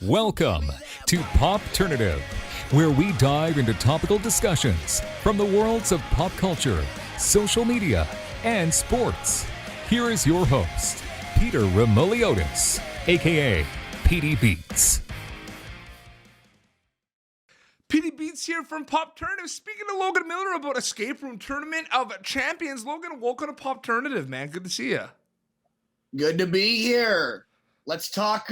Welcome to Popternative, where we dive into topical discussions from the worlds of pop culture, social media, and sports. Here is your host, Peter Remoliotis, aka PD Beats. PD Beats here from Popternative, speaking to Logan Miller about Escape Room Tournament of Champions. Logan, welcome to Popternative, man. Good to see you. Good to be here. Let's talk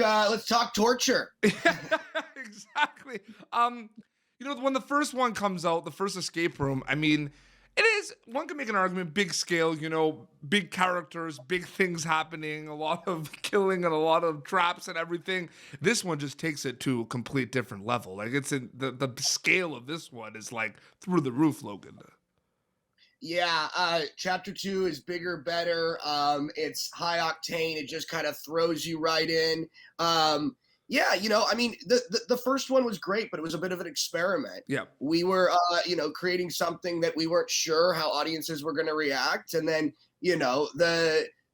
torture. Exactly. When the first one comes out, the first Escape Room, I mean, it is, one can make an argument, big scale, big characters, big things happening, a lot of killing and a lot of traps and everything. This one just takes it to a complete different level. Like, it's in the scale of this one is like through the roof, Logan. Yeah, chapter 2 is bigger, better. It's high octane. It just kind of throws you right in. The first one was great, but it was a bit of an experiment. Yeah. We were, creating something that we weren't sure how audiences were going to react. And then,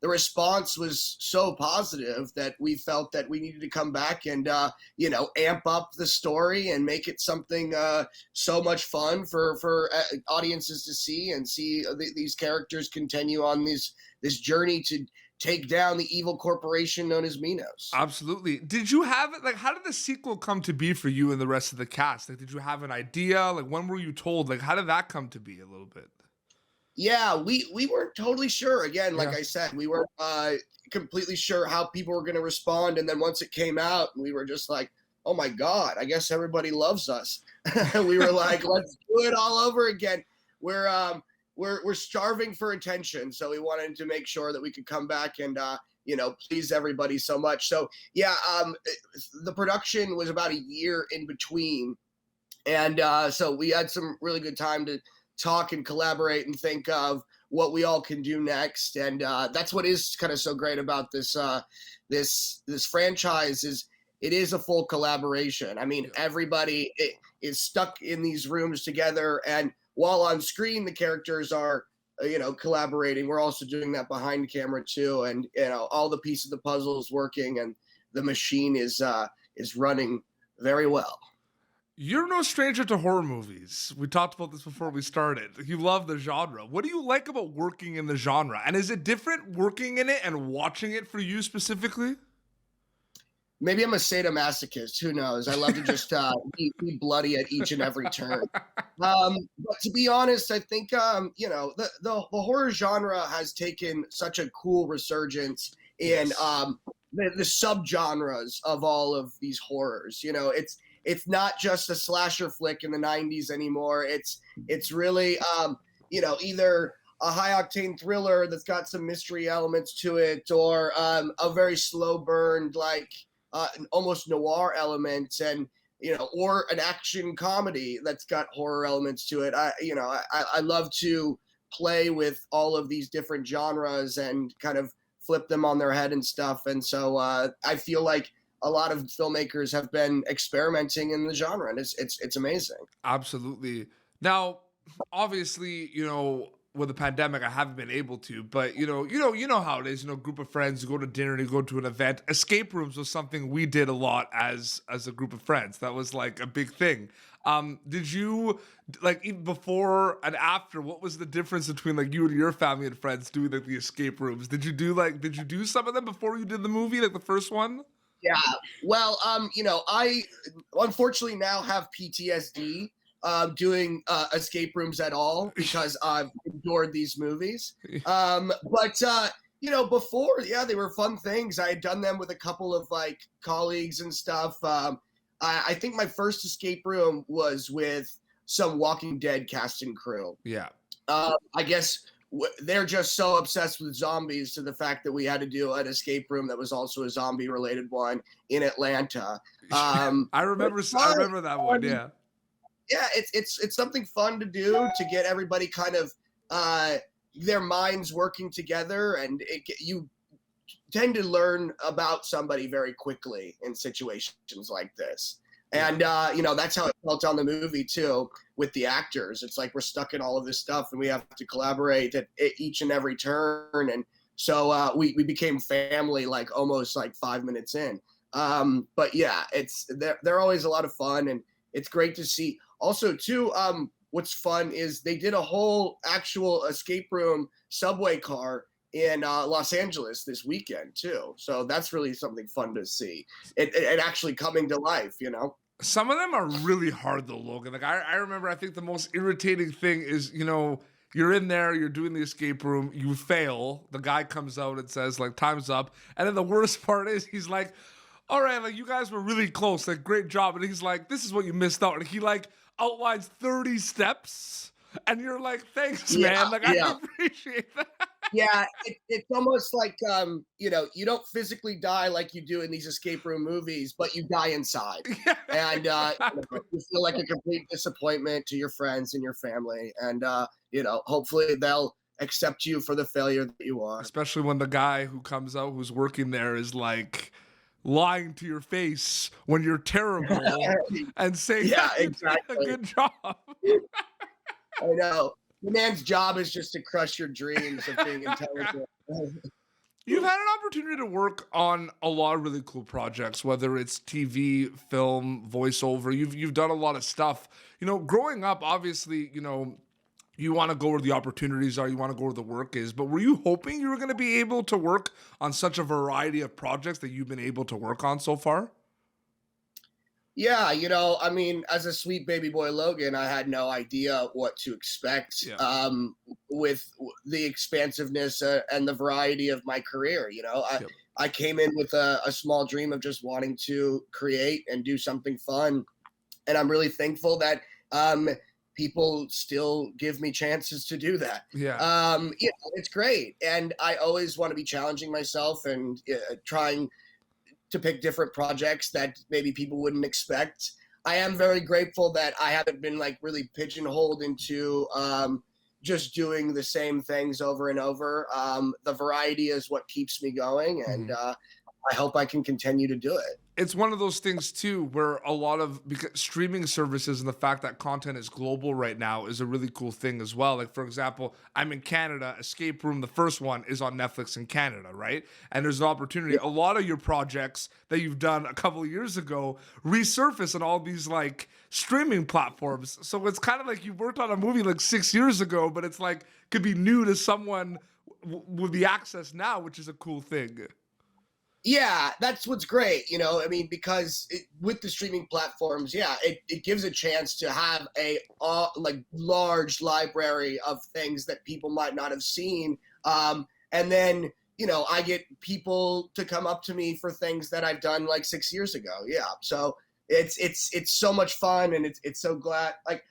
the response was so positive that we felt that we needed to come back and, amp up the story and make it something so much fun for audiences to see and see these characters continue on this journey to take down the evil corporation known as Minos. Absolutely. Did you have it? Like, how did the sequel come to be for you and the rest of the cast? Like, did you have an idea? Like, when were you told? Like, how did that come to be a little bit? Yeah, we weren't totally sure. Again, like Yeah. I said, we weren't completely sure how people were going to respond. And then once it came out, we were just like, oh my God, I guess everybody loves us. We were like, let's do it all over again. We're starving for attention. So we wanted to make sure that we could come back and, please everybody so much. So yeah, the production was about a year in between. And so we had some really good time to talk and collaborate and think of what we all can do next. And that's what is kind of so great about this franchise is it is a full collaboration. I mean, everybody is stuck in these rooms together, and while on screen the characters are collaborating, we're also doing that behind camera too, and all the pieces of the puzzle is working and the machine is running very well. You're no stranger to horror movies. We talked about this before we started. You love the genre. What do you like about working in the genre? And is it different working in it and watching it for you specifically? Maybe I'm a sadomasochist. Who knows? I love to just be bloody at each and every turn. But to be honest, I think the horror genre has taken such a cool resurgence in the subgenres of all of these horrors. It's not just a slasher flick in the 90s anymore. It's really either a high octane thriller that's got some mystery elements to it, or a very slow burned an almost noir element, and or an action comedy that's got horror elements to it. I love to play with all of these different genres and kind of flip them on their head and stuff. And so I feel like a lot of filmmakers have been experimenting in the genre, and it's amazing. Absolutely. Now, obviously, with the pandemic, I haven't been able to, but you know how it is. Group of friends, you go to dinner, you go to an event. Escape rooms was something we did a lot as a group of friends. That was like a big thing. Did you even before and after? What was the difference between like you and your family and friends doing like the escape rooms? Did you do some of them before you did the movie, like the first one? Yeah. Well, I unfortunately now have PTSD doing escape rooms at all because I've endured these movies. Before, yeah, they were fun things. I had done them with a couple of colleagues and stuff. I think my first escape room was with some Walking Dead cast and crew. Yeah. I guess they're just so obsessed with zombies to the fact that we had to do an escape room that was also a zombie related one in Atlanta. I remember that one. Yeah. Yeah, it's something fun to do to get everybody kind of their minds working together, and you tend to learn about somebody very quickly in situations like this. And that's how it felt on the movie too with the actors. It's like we're stuck in all of this stuff and we have to collaborate at each and every turn. And so we became family almost 5 minutes in. But yeah, they're always a lot of fun, and it's great to see. Also, too, what's fun is they did a whole actual escape room subway car in Los Angeles this weekend too. So that's really something fun to see. It actually coming to life, you know. Some of them are really hard though, Logan. Like I remember, I think the most irritating thing is, you're in there, you're doing the escape room, you fail. The guy comes out and says, like, time's up. And then the worst part is he's like, all right, like, you guys were really close, like, great job. And he's like, this is what you missed out. And he like outlines 30 steps. And you're like, thanks, man. Like, I appreciate that. Yeah, it's almost like you don't physically die like you do in these escape room movies, but you die inside, and you feel like a complete disappointment to your friends and your family, and hopefully they'll accept you for the failure that you are. Especially when the guy who comes out who's working there is like lying to your face when you're terrible and saying, yeah, you exactly, did a good job. I know. The man's job is just to crush your dreams of being intelligent. You've had an opportunity to work on a lot of really cool projects, whether it's TV, film, voiceover. You've done a lot of stuff. Growing up, obviously, you want to go where the opportunities are, you want to go where the work is. But were you hoping you were going to be able to work on such a variety of projects that you've been able to work on so far? Yeah, I mean, as a sweet baby boy Logan, I had no idea what to expect with the expansiveness and the variety of my career. I came in with a small dream of just wanting to create and do something fun. And I'm really thankful that people still give me chances to do that. Yeah. It's great. And I always want to be challenging myself and trying to pick different projects that maybe people wouldn't expect. I am very grateful that I haven't been like really pigeonholed into just doing the same things over and over. The variety is what keeps me going, and I hope I can continue to do it. It's one of those things too, where a lot of streaming services and the fact that content is global right now is a really cool thing as well. Like, for example, I'm in Canada. Escape Room, the first one, is on Netflix in Canada, right? And there's an opportunity. A lot of your projects that you've done a couple of years ago resurface on all these like streaming platforms. So it's kind of like you worked on a movie like 6 years ago, but it's like could be new to someone with the access now, which is a cool thing. Yeah, that's what's great, I mean, because with the streaming platforms, it gives a chance to have a like large library of things that people might not have seen. And then, I get people to come up to me for things that I've done like 6 years ago. Yeah. So it's so much fun, and it's so glad, like,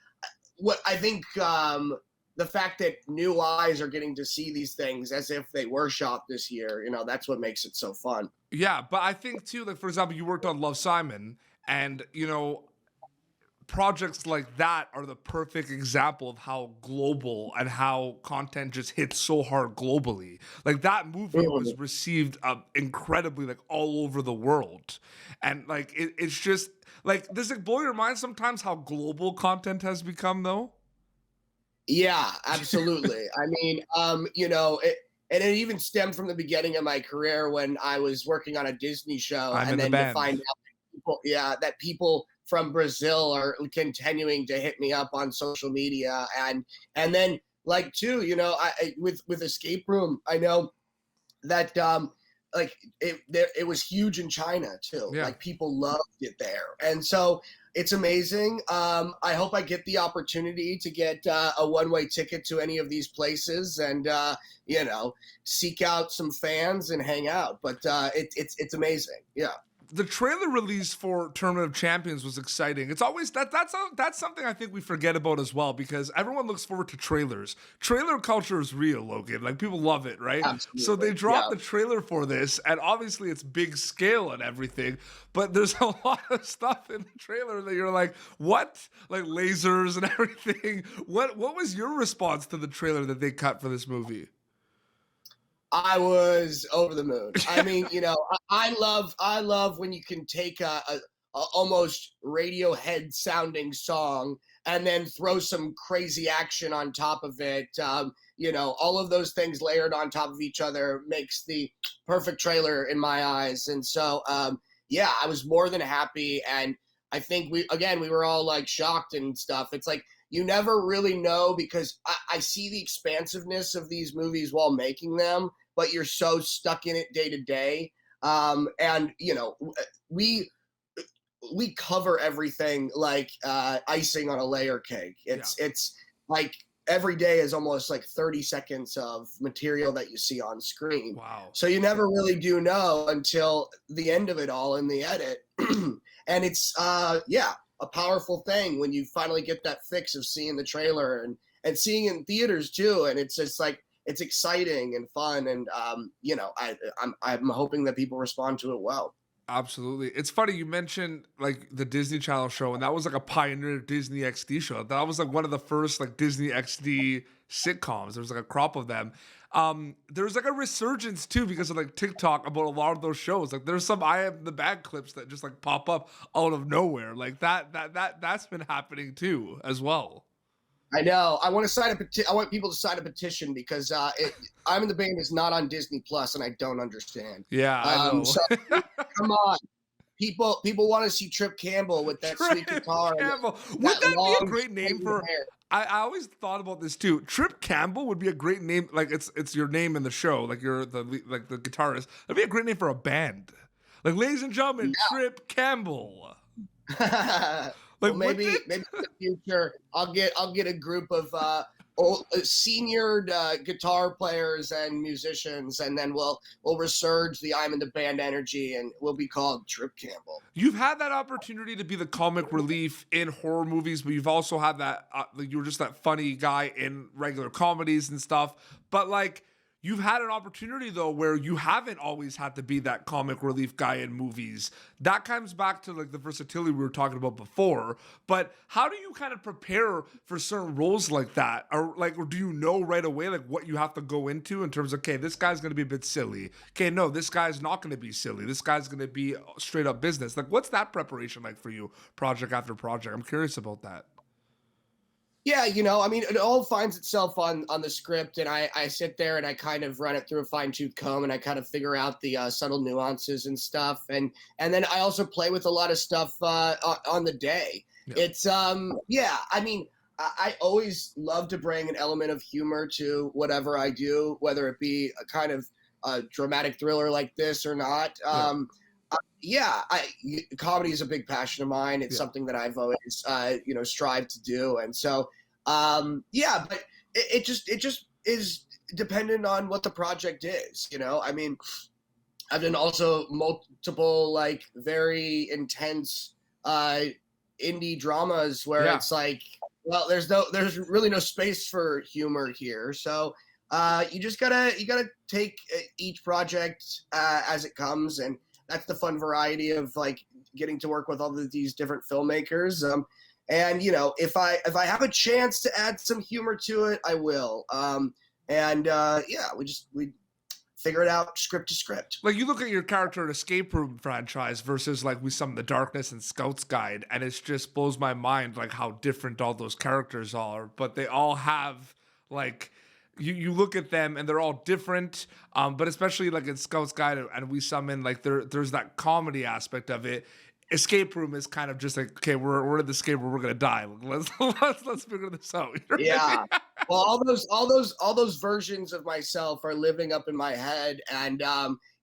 what I think, the fact that new eyes are getting to see these things as if they were shot this year, that's what makes it so fun. Yeah, but I think too, like, for example, you worked on Love, Simon, and projects like that are the perfect example of how global and how content just hits so hard globally. Like, that movie was received incredibly, like, all over the world, and like it's just like, does it blow your mind sometimes how global content has become though? Yeah, absolutely. I mean, and it even stemmed from the beginning of my career when I was working on a Disney show, and then to find out that people from Brazil are continuing to hit me up on social media, and then like too, I with Escape Room, I know that like it was huge in China too. Yeah. Like, people loved it there, and so it's amazing. I hope I get the opportunity to get a one-way ticket to any of these places, and seek out some fans and hang out. But it's amazing. Yeah. The trailer release for Tournament of Champions was exciting. It's always that's something I think we forget about as well, because everyone looks forward to trailers. Trailer culture is real, Logan. Like, people love it, right? Absolutely. So they dropped the trailer for this, and obviously it's big scale and everything, but there's a lot of stuff in the trailer that you're like, what? Like lasers and everything. What was your response to the trailer that they cut for this movie? I was over the moon. I mean, I love when you can take a almost Radiohead sounding song and then throw some crazy action on top of it. All of those things layered on top of each other makes the perfect trailer in my eyes. And so, yeah, I was more than happy. And I think we were all like shocked and stuff. It's like, you never really know, because I see the expansiveness of these movies while making them, but you're so stuck in it day to day. And we cover everything like icing on a layer cake. It's like every day is almost like 30 seconds of material that you see on screen. Wow. So you never really do know until the end of it all in the edit. And it's a powerful thing when you finally get that fix of seeing the trailer and seeing it in theaters too. And it's just like, it's exciting and fun. And I'm hoping that people respond to it well. Absolutely. It's funny you mentioned like the Disney Channel show, and that was like a pioneer Disney XD show. That was like one of the first like Disney XD sitcoms. There was like a crop of them. There was like a resurgence too because of like TikTok about a lot of those shows. Like there's some I Am the Bad clips that just like pop up out of nowhere. Like that's been happening too as well. I know. I want people to sign a petition because I'm in the Band is not on Disney Plus, and I don't understand. Yeah, I know. So, come on, people want to see Trip Campbell with that sweet guitar. Campbell. Would that be a great name for? I always thought about this too. Trip Campbell would be a great name. Like it's your name in the show. Like you're the guitarist. That'd be a great name for a band. Like, ladies and gentlemen, Trip Campbell. Like, well, maybe in the future I'll get a group of senior guitar players and musicians, and then we'll resurge the I'm in the Band energy, and we'll be called Trip Campbell. You've had that opportunity to be the comic relief in horror movies, but you've also had that you were just that funny guy in regular comedies and stuff. But like, you've had an opportunity, though, where you haven't always had to be that comic relief guy in movies. That comes back to, like, the versatility we were talking about before. But how do you kind of prepare for certain roles like that? Or do you know right away, like, what you have to go into in terms of, okay, this guy's going to be a bit silly. Okay, no, this guy's not going to be silly. This guy's going to be straight up business. Like, what's that preparation like for you, project after project? I'm curious about that. Yeah, I mean, it all finds itself on the script, and I sit there and I kind of run it through a fine-tooth comb, and I kind of figure out the subtle nuances and stuff, and then I also play with a lot of stuff on the day. Yeah. It's I mean, I always love to bring an element of humor to whatever I do, whether it be a kind of dramatic thriller like this or not. Comedy is a big passion of mine. It's something that I've always, strived to do. And so, but it just is dependent on what the project is, I mean, I've done also multiple, like, very intense, indie dramas where it's like, well, there's really no space for humor here. So, you gotta take each project, as it comes, and that's the fun variety of, like, getting to work with all of these different filmmakers. And if I have a chance to add some humor to it, I will. We figure it out script to script. Like, you look at your character in Escape Room franchise versus like We Summon the Darkness and Scout's Guide, and it just blows my mind like how different all those characters are, but they all have like. You look at them and they're all different, but especially like in Scout's Guide and We Summon, like there's that comedy aspect of it. Escape Room is kind of just like, okay, we're in the escape room, we're gonna die. Let's figure this out. Yeah. Well, all those versions of myself are living up in my head, and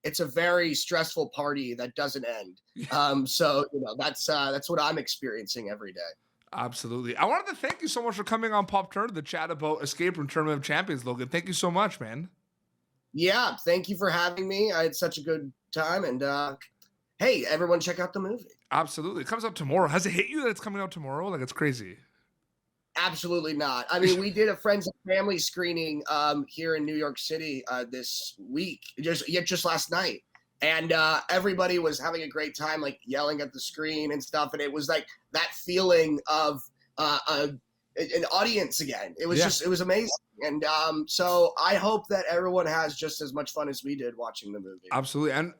it's a very stressful party that doesn't end. So that's what I'm experiencing every day. Absolutely. I wanted to thank you so much for coming on Popternative to chat about Escape Room Tournament of Champions, Logan. Thank you so much, man. Yeah, thank you for having me. I had such a good time, and hey, everyone, check out the movie. Absolutely. It comes out tomorrow. Has it hit you that it's coming out tomorrow? Like, it's crazy. Absolutely not. I mean, we did a friends and family screening here in New York City this week, just last night. And everybody was having a great time, like yelling at the screen and stuff. And it was like that feeling of an audience again. It was it was amazing. And so I hope that everyone has just as much fun as we did watching the movie. Absolutely. And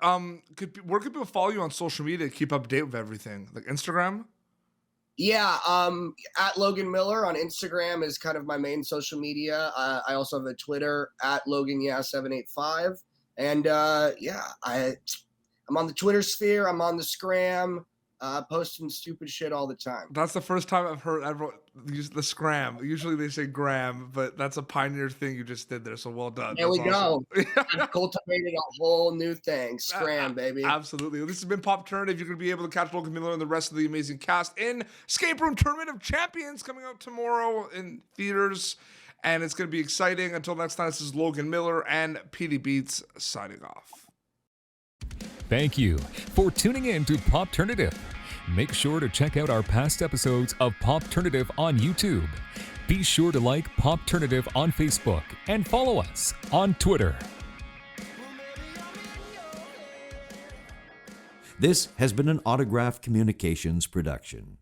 where can people follow you on social media to keep up to date with everything? Like Instagram? Yeah, at Logan Miller on Instagram is kind of my main social media. I also have a Twitter at LoganYeah785. And I'm on the Twitter sphere. I'm on the Scram, posting stupid shit all the time. That's the first time I've heard everyone use the Scram. Usually they say Gram, but that's a pioneer thing you just did there. So well done. There That's we awesome. go. I've cultivated a whole new thing. Scram, baby. Absolutely. This has been Popternative. You're going to be able to catch Logan Miller and the rest of the amazing cast in Escape Room Tournament of Champions coming out tomorrow in theaters. And it's going to be exciting. Until next time, this is Logan Miller and PD Beats signing off. Thank you for tuning in to Popternative. Make sure to check out our past episodes of Popternative on YouTube. Be sure to like Popternative on Facebook and follow us on Twitter. This has been an Autograph Communications production.